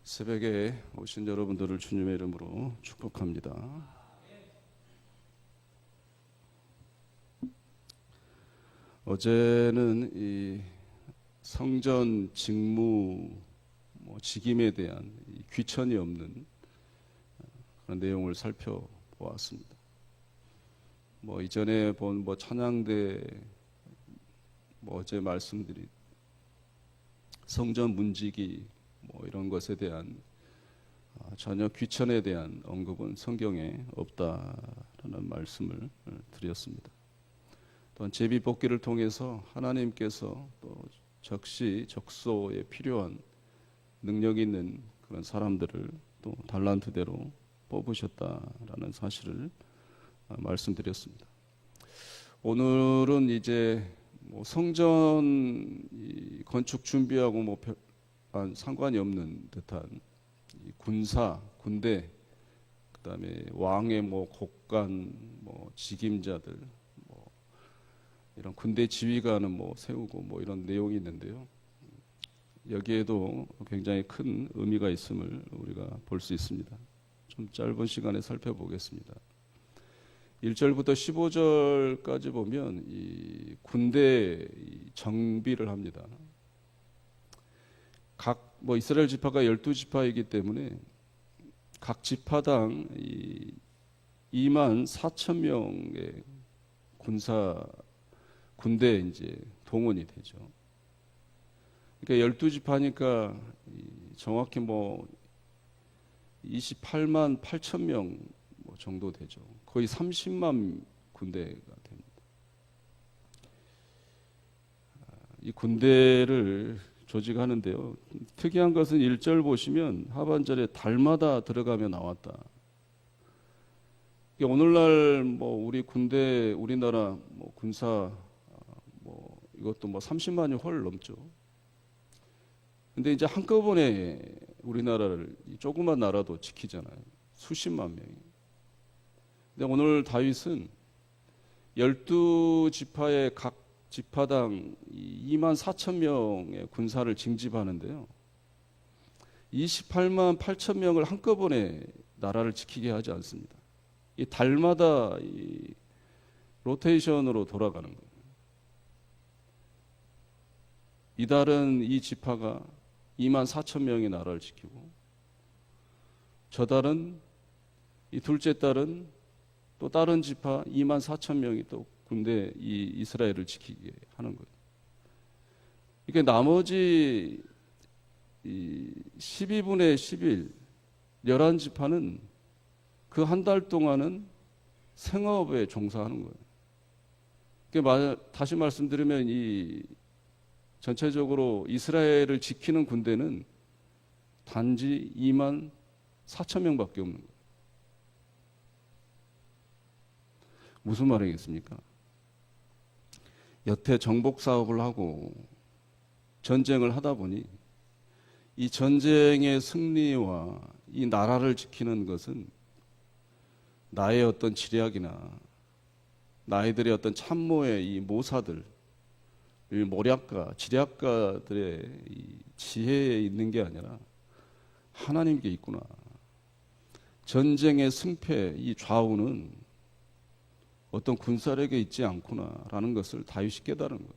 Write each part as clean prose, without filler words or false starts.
새벽에 오신 여러분들을 주님의 이름으로 축복합니다. 어제는 이 성전 직무 직임에 대한 귀천이 없는 그런 내용을 살펴보았습니다. 이전에 본 찬양대 어제 말씀드린 성전 문지기 이런 것에 대한 전혀 귀천에 대한 언급은 성경에 없다라는 말씀을 드렸습니다. 또한 제비뽑기를 통해서 하나님께서 또 적시적소에 필요한 능력 있는 그런 사람들을 또 달란트대로 뽑으셨다라는 사실을 말씀드렸습니다. 오늘은 이제 성전 건축 준비하고 상관이 없는 듯한 군대, 그다음에 왕의 곡관, 직임자들, 이런 군대 지휘관은 세우고 이런 내용이 있는데요. 여기에도 굉장히 큰 의미가 있음을 우리가 볼 수 있습니다. 좀 짧은 시간에 살펴보겠습니다. 1절부터 15절까지 보면 이 군대 정비를 합니다. 각 이스라엘 지파가 12지파이기 때문에 각 지파당 2만 4천 명의 군대에 이제 동원이 되죠. 그러니까 12지파니까 정확히 28만 8천 명 정도 되죠. 거의 30만 군대가 됩니다. 이 군대를 조직하는데요. 특이한 것은 1절 보시면 하반절에 달마다 들어가며 나왔다. 오늘날 우리 군대, 우리나라 군사 이것도 30만이 훨 넘죠. 근데 이제 한꺼번에 우리나라를 조그만 나라도 지키잖아요. 수십만 명이. 근데 오늘 다윗은 12지파의 각 지파당 2만 4천 명의 군사를 징집하는데요. 28만 8천 명을 한꺼번에 나라를 지키게 하지 않습니다. 이 달마다 이 로테이션으로 돌아가는 거예요. 이달은 이 지파가 2만 4천 명의 나라를 지키고, 저 달은 이 둘째 달은 또 다른 지파 2만 4천 명이 또 군대 이스라엘을 지키게 하는 거예요. 그러니까 나머지 12분의 11, 11지파는 그 한 달 동안은 생업에 종사하는 거예요. 그러니까 다시 말씀드리면 전체적으로 이스라엘을 지키는 군대는 단지 2만 4천 명밖에 없는 거예요. 무슨 말이겠습니까? 여태 정복 사업을 하고 전쟁을 하다 보니 이 전쟁의 승리와 이 나라를 지키는 것은 나의 어떤 지략이나 나이들의 어떤 참모의 이 모사들, 이 모략가, 지략가들의 이 지혜에 있는 게 아니라 하나님께 있구나. 전쟁의 승패, 이 좌우는 어떤 군사력에 있지 않구나라는 것을 다윗이 깨달은 거예요.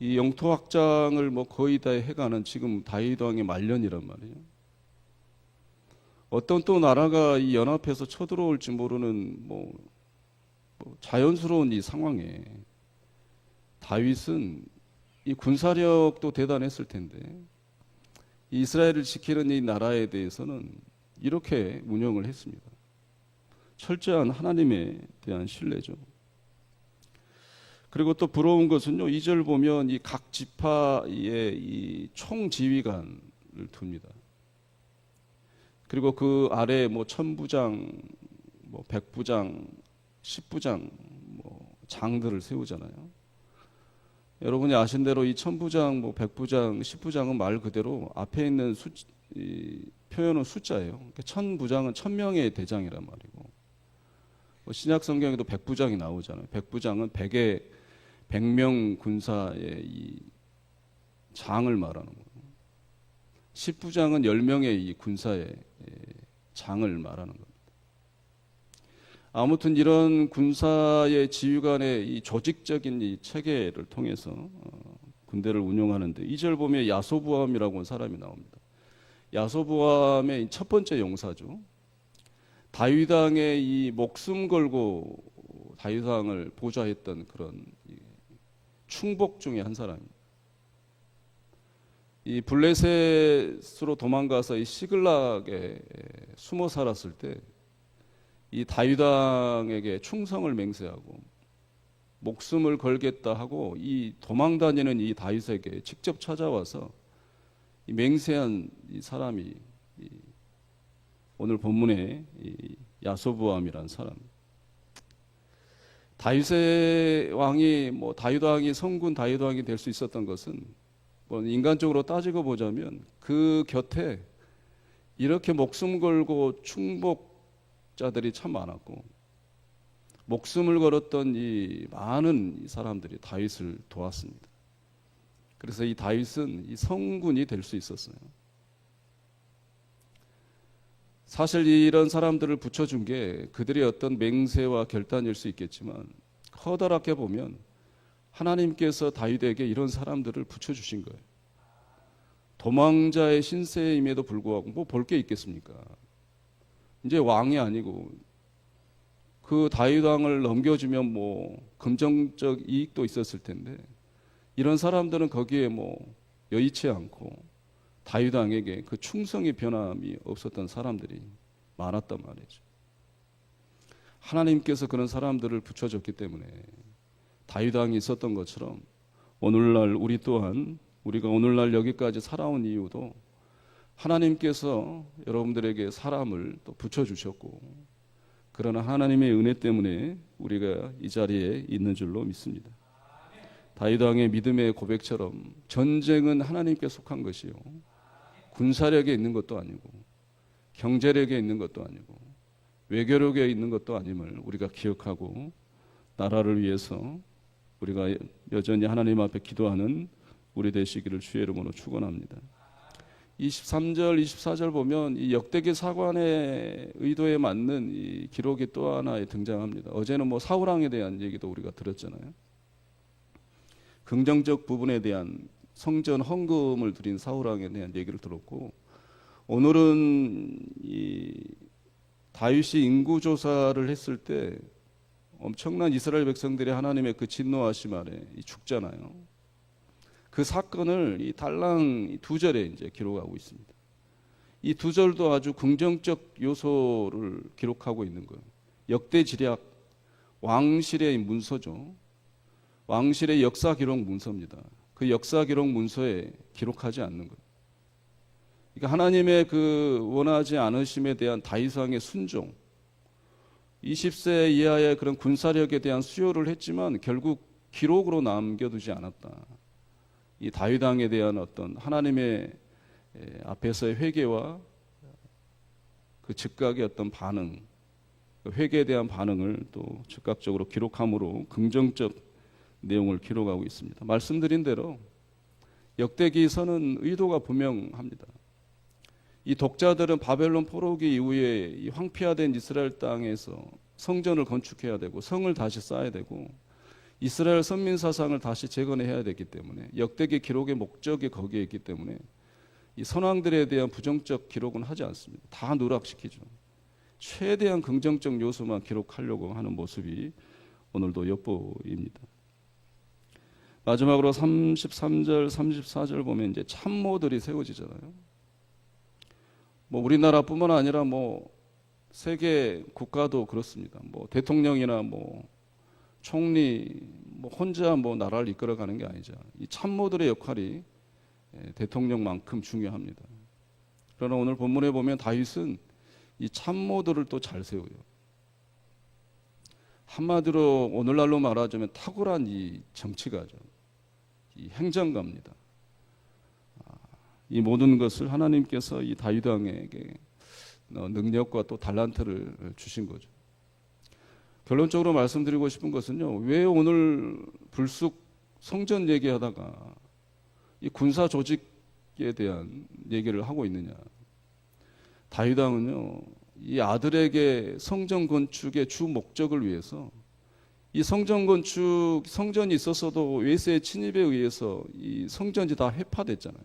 이 영토 확장을 거의 다 해가는 지금 다윗 왕의 말년이란 말이에요. 어떤 또 나라가 이 연합해서 쳐들어올지 모르는 자연스러운 이 상황에 다윗은 이 군사력도 대단했을 텐데 이 이스라엘을 지키는 이 나라에 대해서는 이렇게 운영을 했습니다. 철저한 하나님에 대한 신뢰죠. 그리고 또 부러운 것은요, 2절 보면 이 각 지파의 이 총지휘관을 둡니다. 그리고 그 아래 천부장, 백부장, 십부장, 장들을 세우잖아요. 여러분이 아신 대로 이 천부장, 백부장, 십부장은 말 그대로 앞에 있는 표현은 숫자예요. 그러니까 천부장은 1000명의 대장이란 말이고, 신약 성경에도 백부장이 나오잖아요. 백부장은 100명 군사의 이 장을 말하는 거예요. 10부장은 10명의 이 군사의 장을 말하는 겁니다. 아무튼 이런 군사의 지휘관의 이 조직적인 이 체계를 통해서 군대를 운용하는데 2절 보면 야소부암이라고 하는 사람이 나옵니다. 야소부암의 첫 번째 용사죠. 다윗 왕의 이 목숨 걸고 다윗 왕을 보좌했던 그런 충복 중에 한 사람입니다. 이 블레셋으로 도망가서 이 시글락에 숨어 살았을 때 이 다윗 왕에게 충성을 맹세하고 목숨을 걸겠다 하고 이 도망다니는 이 다윗에게 직접 찾아와서 이 맹세한 이 사람이 오늘 본문의 이 야소부암이라는 사람. 다윗의 왕이 다윗 왕이 성군 다윗 왕이 될 수 있었던 것은 인간적으로 따지고 보자면 그 곁에 이렇게 목숨 걸고 충복자들이 참 많았고 목숨을 걸었던 이 많은 사람들이 다윗을 도왔습니다. 그래서 이 다윗은 이 성군이 될 수 있었어요. 사실 이런 사람들을 붙여준 게 그들의 어떤 맹세와 결단일 수 있겠지만 커다랗게 보면 하나님께서 다윗에게 이런 사람들을 붙여주신 거예요. 도망자의 신세임에도 불구하고 뭐 볼 게 있겠습니까? 이제 왕이 아니고 그 다윗 왕을 넘겨주면 금전적 이익도 있었을 텐데 이런 사람들은 거기에 여의치 않고 다윗 왕에게 그 충성의 변함이 없었던 사람들이 많았단 말이죠. 하나님께서 그런 사람들을 붙여줬기 때문에 다윗 왕이 있었던 것처럼 오늘날 우리 또한 우리가 오늘날 여기까지 살아온 이유도 하나님께서 여러분들에게 사람을 또 붙여주셨고 그러나 하나님의 은혜 때문에 우리가 이 자리에 있는 줄로 믿습니다. 다윗 왕의 믿음의 고백처럼 전쟁은 하나님께 속한 것이요 군사력에 있는 것도 아니고 경제력에 있는 것도 아니고 외교력에 있는 것도 아님을 우리가 기억하고 나라를 위해서 우리가 여전히 하나님 앞에 기도하는 우리 되시기를 주의 이름으로 축원합니다. 23절, 24절 보면 이 역대기 사관의 의도에 맞는 이 기록이 또 하나 등장합니다. 어제는 사울 왕에 대한 얘기도 우리가 들었잖아요. 긍정적 부분에 대한 성전 헌금을 드린 사울 왕에 대한 얘기를 들었고 오늘은 이 다윗이 인구 조사를 했을 때 엄청난 이스라엘 백성들이 하나님의 그 진노하심 아래 죽잖아요. 그 사건을 이 달랑 2절에 이제 기록하고 있습니다. 이 2절도 아주 긍정적 요소를 기록하고 있는 거예요. 역대지략 왕실의 문서죠. 왕실의 역사 기록 문서입니다. 그 역사 기록 문서에 기록하지 않는 거예요. 그러니까 하나님의 그 원하지 않으심에 대한 다윗 왕의 순종, 20세 이하의 그런 군사력에 대한 수요를 했지만 결국 기록으로 남겨두지 않았다. 이 다윗 왕에 대한 어떤 하나님의 앞에서의 회개와 그 즉각의 어떤 반응, 그 회개에 대한 반응을 또 즉각적으로 기록함으로 긍정적 내용을 기록하고 있습니다. 말씀드린 대로 역대기서는 의도가 분명합니다. 이 독자들은 바벨론 포로기 이후에 이 황폐화된 이스라엘 땅에서 성전을 건축해야 되고 성을 다시 쌓아야 되고 이스라엘 선민 사상을 다시 재건해야 되기 때문에 역대기 기록의 목적이 거기에 있기 때문에 이 선왕들에 대한 부정적 기록은 하지 않습니다. 다 누락시키죠. 최대한 긍정적 요소만 기록하려고 하는 모습이 오늘도 엿보입니다. 마지막으로 33절, 34절 보면 이제 참모들이 세워지잖아요. 우리나라뿐만 아니라 세계 국가도 그렇습니다. 대통령이나 총리 혼자 나라를 이끌어가는 게 아니죠. 이 참모들의 역할이 대통령만큼 중요합니다. 그러나 오늘 본문에 보면 다윗은 이 참모들을 또 잘 세워요. 한마디로 오늘날로 말하자면 탁월한 이 정치가죠. 이 행정가입니다. 이 모든 것을 하나님께서 이 다윗 왕에게 능력과 또 달란트를 주신 거죠. 결론적으로 말씀드리고 싶은 것은요. 왜 오늘 불쑥 성전 얘기하다가 이 군사 조직이 대한 얘기를 하고 있느냐. 다윗 왕은요, 이 아들에게 성전 건축의 주 목적을 위해서 이 성전 건축, 성전이 있었어도 외세의 침입에 의해서 이 성전이 다 회파됐잖아요.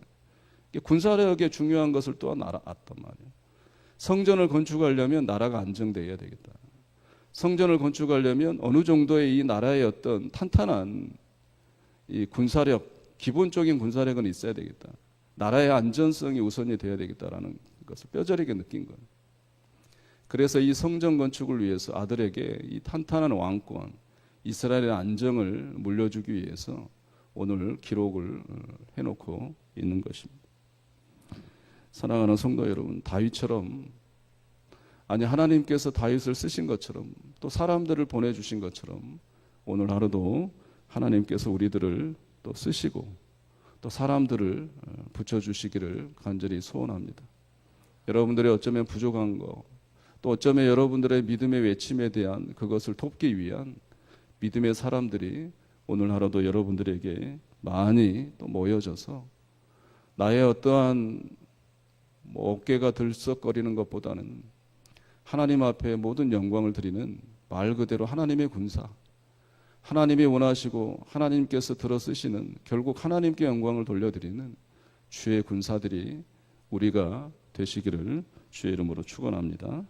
군사력에 중요한 것을 또한 알았단 말이에요. 성전을 건축하려면 나라가 안정되어야 되겠다. 성전을 건축하려면 어느 정도의 이 나라의 어떤 탄탄한 이 군사력, 기본적인 군사력은 있어야 되겠다. 나라의 안전성이 우선이 되어야 되겠다라는 것을 뼈저리게 느낀 거예요. 그래서 이 성전 건축을 위해서 아들에게 이 탄탄한 왕권, 이스라엘의 안정을 물려주기 위해서 오늘 기록을 해놓고 있는 것입니다. 사랑하는 성도 여러분, 다윗처럼, 아니 하나님께서 다윗을 쓰신 것처럼 또 사람들을 보내주신 것처럼 오늘 하루도 하나님께서 우리들을 또 쓰시고 또 사람들을 붙여주시기를 간절히 소원합니다. 여러분들의 어쩌면 부족한 거, 또 어쩌면 여러분들의 믿음의 외침에 대한 그것을 돕기 위한 믿음의 사람들이 오늘 하루도 여러분들에게 많이 또 모여져서 나의 어떠한 어깨가 들썩거리는 것보다는 하나님 앞에 모든 영광을 드리는 말 그대로 하나님의 군사, 하나님이 원하시고 하나님께서 들어 쓰시는 결국 하나님께 영광을 돌려드리는 주의 군사들이 우리가 되시기를 주의 이름으로 축원합니다.